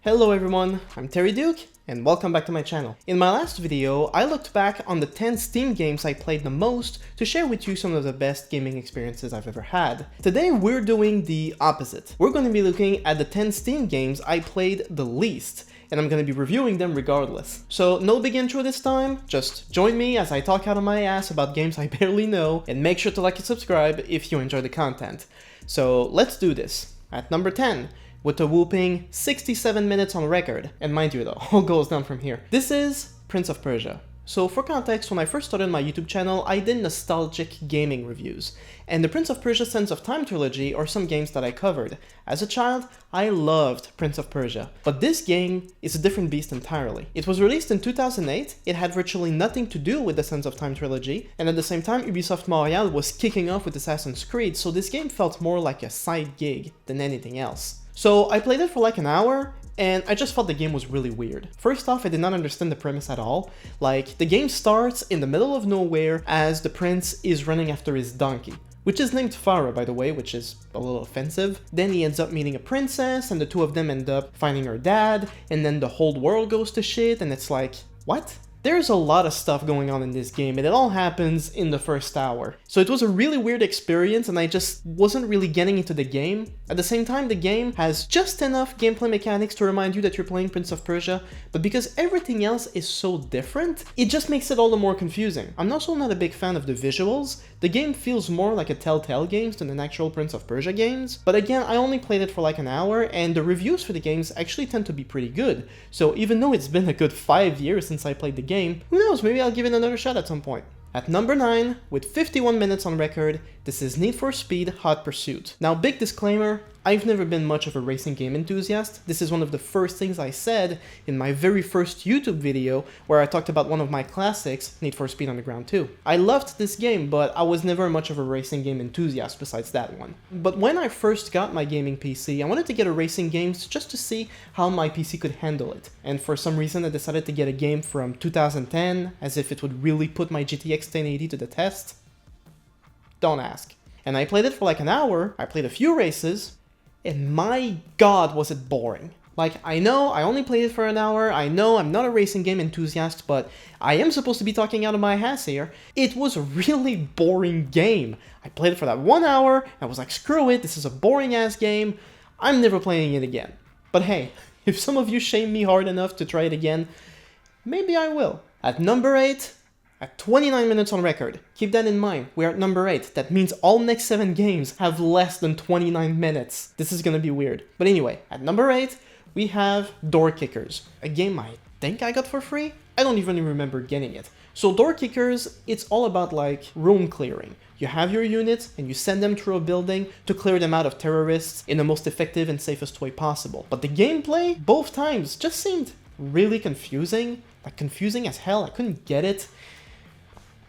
Hello everyone, I'm Terry Duke, and welcome back to my channel. In my last video, I looked back on the 10 Steam games I played the most to share with you some of the best gaming experiences I've ever had. Today we're doing the opposite. We're going to be looking at the 10 Steam games I played the least, and I'm going to be reviewing them regardless. So no big intro this time, just join me as I talk out of my ass about games I barely know, and make sure to like and subscribe if you enjoy the content. So let's do this. At number 10, with a whooping 67 minutes on record. And mind you, though, all goes down from here. This is Prince of Persia. So for context, when I first started my YouTube channel, I did nostalgic gaming reviews. And the Prince of Persia Sands of Time trilogy are some games that I covered. As a child, I loved Prince of Persia. But this game is a different beast entirely. It was released in 2008, it had virtually nothing to do with the Sands of Time trilogy, and at the same time Ubisoft Montreal was kicking off with Assassin's Creed, so this game felt more like a side gig than anything else. So I played it for like an hour, and I just thought the game was really weird. First off, I did not understand the premise at all. Like, the game starts in the middle of nowhere as the prince is running after his donkey, which is named Farah, by the way, which is a little offensive. Then he ends up meeting a princess, and the two of them end up finding her dad, and then the whole world goes to shit, and it's like, what? There's a lot of stuff going on in this game, and it all happens in the first hour. So it was a really weird experience, and I just wasn't really getting into the game. At the same time, the game has just enough gameplay mechanics to remind you that you're playing Prince of Persia, but because everything else is so different, it just makes it all the more confusing. I'm also not a big fan of the visuals. The game feels more like a Telltale games than an actual Prince of Persia games, but again, I only played it for like an hour, and the reviews for the games actually tend to be pretty good. So even though it's been a good 5 years since I played the game, who knows, maybe I'll give it another shot at some point. At number 9, with 51 minutes on record, this is Need for Speed Hot Pursuit. Now, big disclaimer, I've never been much of a racing game enthusiast. This is one of the first things I said in my very first YouTube video where I talked about one of my classics, Need for Speed Underground 2. I loved this game, but I was never much of a racing game enthusiast besides that one. But when I first got my gaming PC, I wanted to get a racing game just to see how my PC could handle it. And for some reason I decided to get a game from 2010, as if it would really put my GTX 1080 to the test. Don't ask. And I played it for like an hour, I played a few races, and my god was it boring. Like, I know I only played it for an hour, I know I'm not a racing game enthusiast, but I am supposed to be talking out of my ass here. It was a really boring game. I played it for that 1 hour, I was like, screw it, this is a boring ass game, I'm never playing it again. But hey, if some of you shame me hard enough to try it again, maybe I will. At number 8, at 29 minutes on record. Keep that in mind, we're at number 8. That means all next 7 games have less than 29 minutes. This is gonna be weird. But anyway, at number 8, we have Door Kickers, a game I think I got for free? I don't even remember getting it. So Door Kickers, it's all about like room clearing. You have your units and you send them through a building to clear them out of terrorists in the most effective and safest way possible. But the gameplay, both times, just seemed really confusing. Like confusing as hell, I couldn't get it.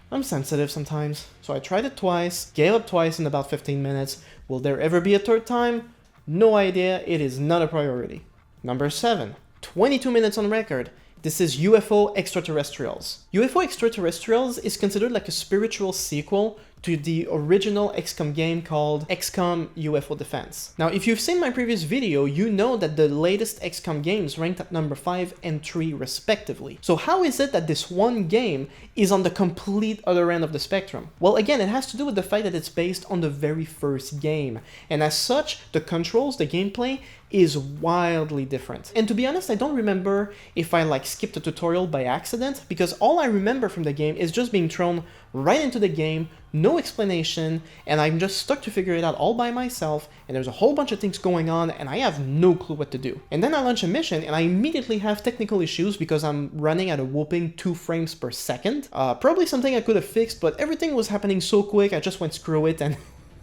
I'm sensitive sometimes, so I tried it twice, gave up twice in about 15 minutes. Will there ever be a third time? No idea, it is not a priority. Number 7, 22 minutes on record. This is UFO Extraterrestrials. UFO Extraterrestrials is considered like a spiritual sequel to the original XCOM game called XCOM UFO Defense. Now, if you've seen my previous video, you know that the latest XCOM games ranked at number 5 and 3 respectively. So how is it that this one game is on the complete other end of the spectrum? Well, again, it has to do with the fact that it's based on the very first game. And as such, the controls, the gameplay, is wildly different. And to be honest, I don't remember if I like skipped a tutorial by accident, because all I remember from the game is just being thrown right into the game, no explanation, and I'm just stuck to figure it out all by myself, and there's a whole bunch of things going on, and I have no clue what to do. And then I launch a mission, and I immediately have technical issues because I'm running at a whooping 2 frames per second. Probably something I could have fixed, but everything was happening so quick, I just went screw it and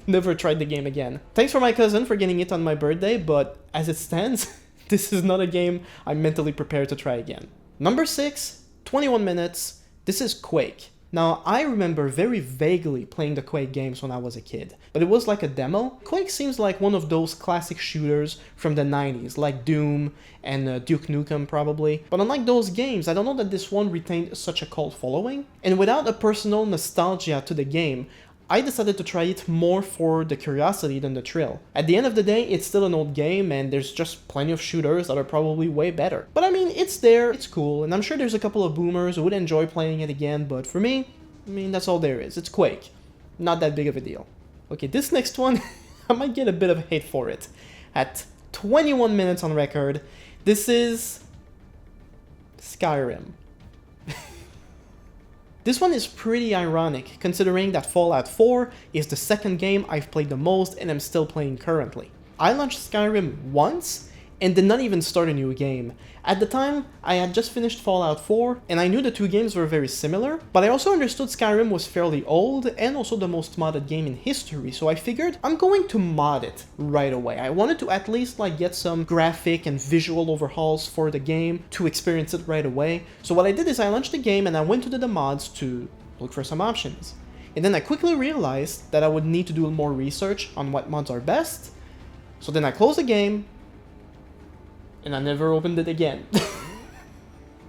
never tried the game again. Thanks for my cousin for getting it on my birthday, but as it stands, this is not a game I'm mentally prepared to try again. Number 6, 21 minutes, this is Quake. Now, I remember very vaguely playing the Quake games when I was a kid, but it was like a demo. Quake seems like one of those classic shooters from the 90s, like Doom and Duke Nukem probably. But unlike those games, I don't know that this one retained such a cult following. And without a personal nostalgia to the game, I decided to try it more for the curiosity than the thrill. At the end of the day, it's still an old game and there's just plenty of shooters that are probably way better. But I mean, it's there, it's cool, and I'm sure there's a couple of boomers who would enjoy playing it again, but for me, I mean, that's all there is. It's Quake. Not that big of a deal. Okay, this next one, I might get a bit of hate for it. At 21 minutes on record, this is Skyrim. This one is pretty ironic, considering that Fallout 4 is the second game I've played the most and I'm still playing currently. I launched Skyrim once and did not even start a new game. At the time, I had just finished Fallout 4, and I knew the two games were very similar, but I also understood Skyrim was fairly old and also the most modded game in history, so I figured I'm going to mod it right away. I wanted to at least get some graphic and visual overhauls for the game to experience it right away. So what I did is I launched the game and I went to the mods to look for some options. And then I quickly realized that I would need to do more research on what mods are best, so then I closed the game, and I never opened it again.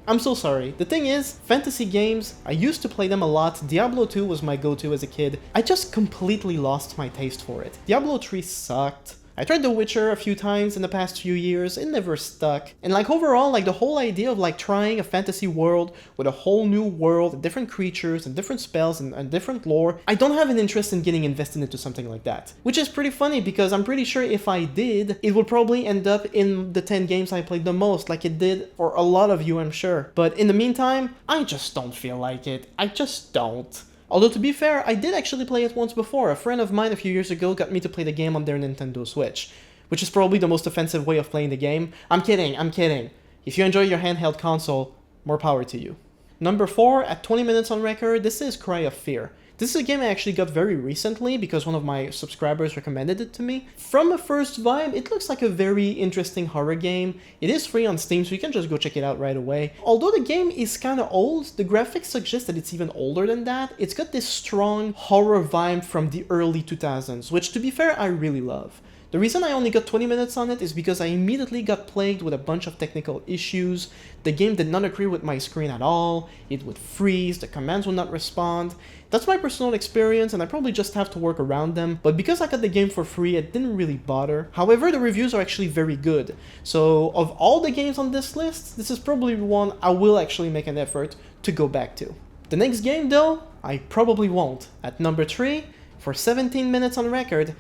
I'm so sorry. The thing is, fantasy games, I used to play them a lot. Diablo 2 was my go-to as a kid. I just completely lost my taste for it. Diablo 3 sucked. I tried The Witcher a few times in the past few years, it never stuck. And overall, the whole idea of trying a fantasy world with a whole new world, different creatures and different spells and different lore, I don't have an interest in getting invested into something like that. Which is pretty funny because I'm pretty sure if I did, it would probably end up in the 10 games I played the most, like it did for a lot of you, I'm sure. But in the meantime, I just don't feel like it. I just don't. Although to be fair, I did actually play it once before. A friend of mine a few years ago got me to play the game on their Nintendo Switch, which is probably the most offensive way of playing the game. I'm kidding, I'm kidding. If you enjoy your handheld console, more power to you. Number 4, at 20 minutes on record, this is Cry of Fear. This is a game I actually got very recently because one of my subscribers recommended it to me. From a first vibe, it looks like a very interesting horror game. It is free on Steam, so you can just go check it out right away. Although the game is kinda old, the graphics suggest that it's even older than that. It's got this strong horror vibe from the early 2000s, which to be fair, I really love. The reason I only got 20 minutes on it is because I immediately got plagued with a bunch of technical issues. The game did not agree with my screen at all, it would freeze, the commands would not respond. That's my personal experience and I probably just have to work around them, but because I got the game for free, it didn't really bother. However, the reviews are actually very good, so of all the games on this list, this is probably one I will actually make an effort to go back to. The next game though, I probably won't. At number 3, for 17 minutes on record,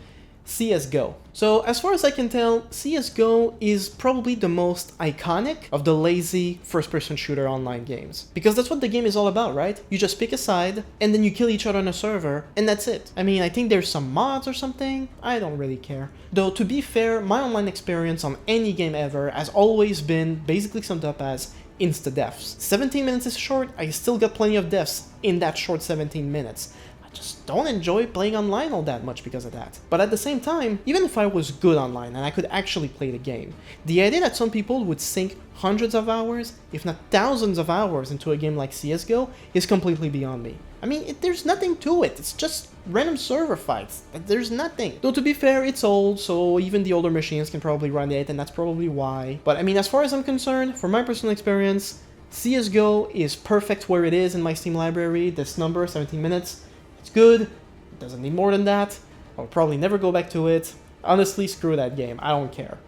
CSGO. So as far as I can tell, CSGO is probably the most iconic of the lazy first-person shooter online games. Because that's what the game is all about, right? You just pick a side, and then you kill each other on a server, and that's it. I mean, I think there's some mods or something, I don't really care. Though to be fair, my online experience on any game ever has always been basically summed up as insta-deaths. 17 minutes is short, I still got plenty of deaths in that short 17 minutes. Just don't enjoy playing online all that much because of that. But at the same time, even if I was good online and I could actually play the game, the idea that some people would sink hundreds of hours, if not thousands of hours into a game like CSGO is completely beyond me. I mean, there's nothing to it, it's just random server fights, there's nothing. Though to be fair, it's old, so even the older machines can probably run it, and that's probably why. But I mean, as far as I'm concerned, from my personal experience, CSGO is perfect where it is in my Steam library. This number, 17 minutes, it's good, it doesn't need more than that, I'll probably never go back to it. Honestly, screw that game, I don't care.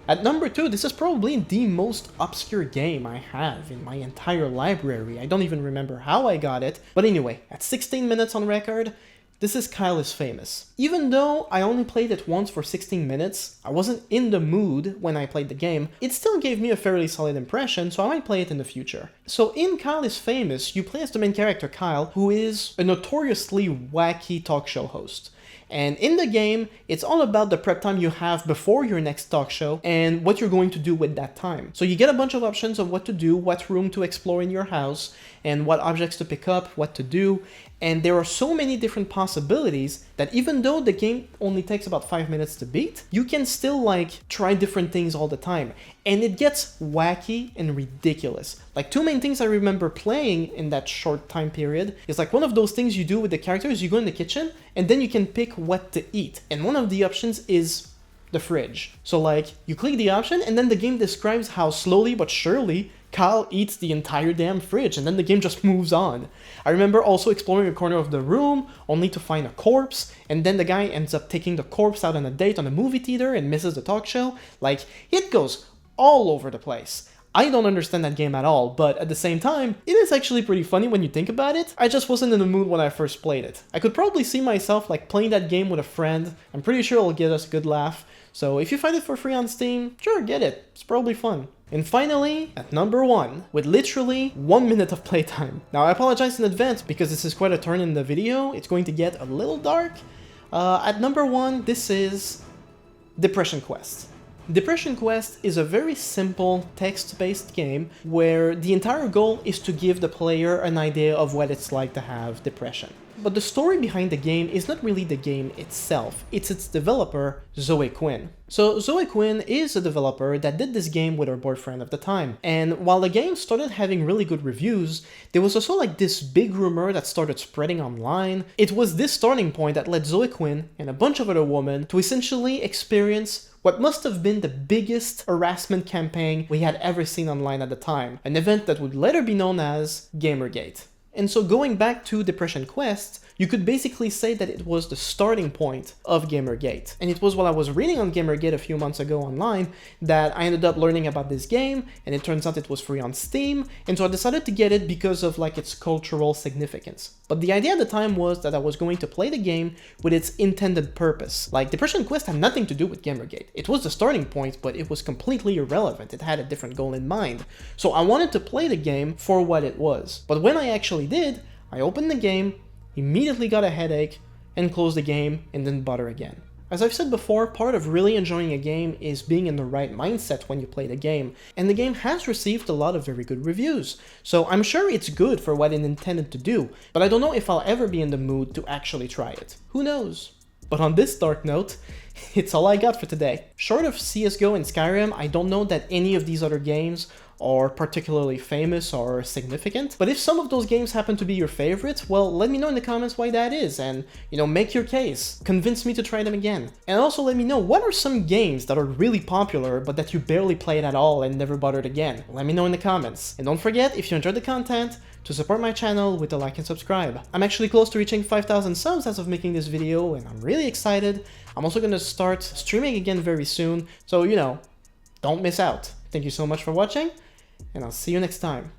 At number 2, this is probably the most obscure game I have in my entire library. I don't even remember how I got it, but anyway, at 16 minutes on record, this is Kyle is Famous. Even though I only played it once for 16 minutes, I wasn't in the mood when I played the game, it still gave me a fairly solid impression, so I might play it in the future. So in Kyle is Famous, you play as the main character Kyle, who is a notoriously wacky talk show host. And in the game, it's all about the prep time you have before your next talk show and what you're going to do with that time. So you get a bunch of options of what to do, what room to explore in your house, and what objects to pick up, what to do, and there are so many different possibilities that even though the game only takes about 5 minutes to beat, you can still try different things all the time. And it gets wacky and ridiculous. Two main things I remember playing in that short time period is one of those things you do with the characters, you go in the kitchen and then you can pick what to eat. And one of the options is the fridge. So you click the option and then the game describes how slowly but surely Kyle eats the entire damn fridge and then the game just moves on. I remember also exploring a corner of the room only to find a corpse, and then the guy ends up taking the corpse out on a date on a movie theater and misses the talk show. Like, it goes all over the place. I don't understand that game at all, but at the same time, it is actually pretty funny when you think about it. I just wasn't in the mood when I first played it. I could probably see myself like playing that game with a friend. I'm pretty sure it'll get us a good laugh. So if you find it for free on Steam, sure, get it. It's probably fun. And finally, at number 1, with literally 1 minute of playtime. Now I apologize in advance because this is quite a turn in the video. It's going to get a little dark. At number 1, this is Depression Quest. Depression Quest is a very simple text-based game where the entire goal is to give the player an idea of what it's like to have depression. But the story behind the game is not really the game itself, it's its developer, Zoe Quinn. So Zoe Quinn is a developer that did this game with her boyfriend at the time, and while the game started having really good reviews, there was also like this big rumor that started spreading online. It was this starting point that led Zoe Quinn and a bunch of other women to essentially experience what must have been the biggest harassment campaign we had ever seen online at the time, an event that would later be known as Gamergate. And so going back to Depression Quest, you could basically say that it was the starting point of Gamergate. And it was while I was reading on Gamergate a few months ago online that I ended up learning about this game, and it turns out it was free on Steam, and so I decided to get it because of like its cultural significance. But the idea at the time was that I was going to play the game with its intended purpose. Like, Depression Quest had nothing to do with Gamergate. It was the starting point, but it was completely irrelevant. It had a different goal in mind. So I wanted to play the game for what it was. But when I actually did, I opened the game, immediately got a headache, and closed the game and didn't bother again. As I've said before, part of really enjoying a game is being in the right mindset when you play the game, and the game has received a lot of very good reviews, so I'm sure it's good for what it intended to do, but I don't know if I'll ever be in the mood to actually try it. Who knows? But on this dark note, it's all I got for today. Short of CSGO and Skyrim, I don't know that any of these other games are particularly famous or significant, but if some of those games happen to be your favorite, well, let me know in the comments why that is, and, you know, make your case. Convince me to try them again. And also let me know, what are some games that are really popular, but that you barely played at all and never bothered again? Let me know in the comments. And don't forget, if you enjoyed the content, to support my channel with a like and subscribe. I'm actually close to reaching 5,000 subs as of making this video, and I'm really excited. I'm also gonna start streaming again very soon, so, you know, don't miss out. Thank you so much for watching, and I'll see you next time.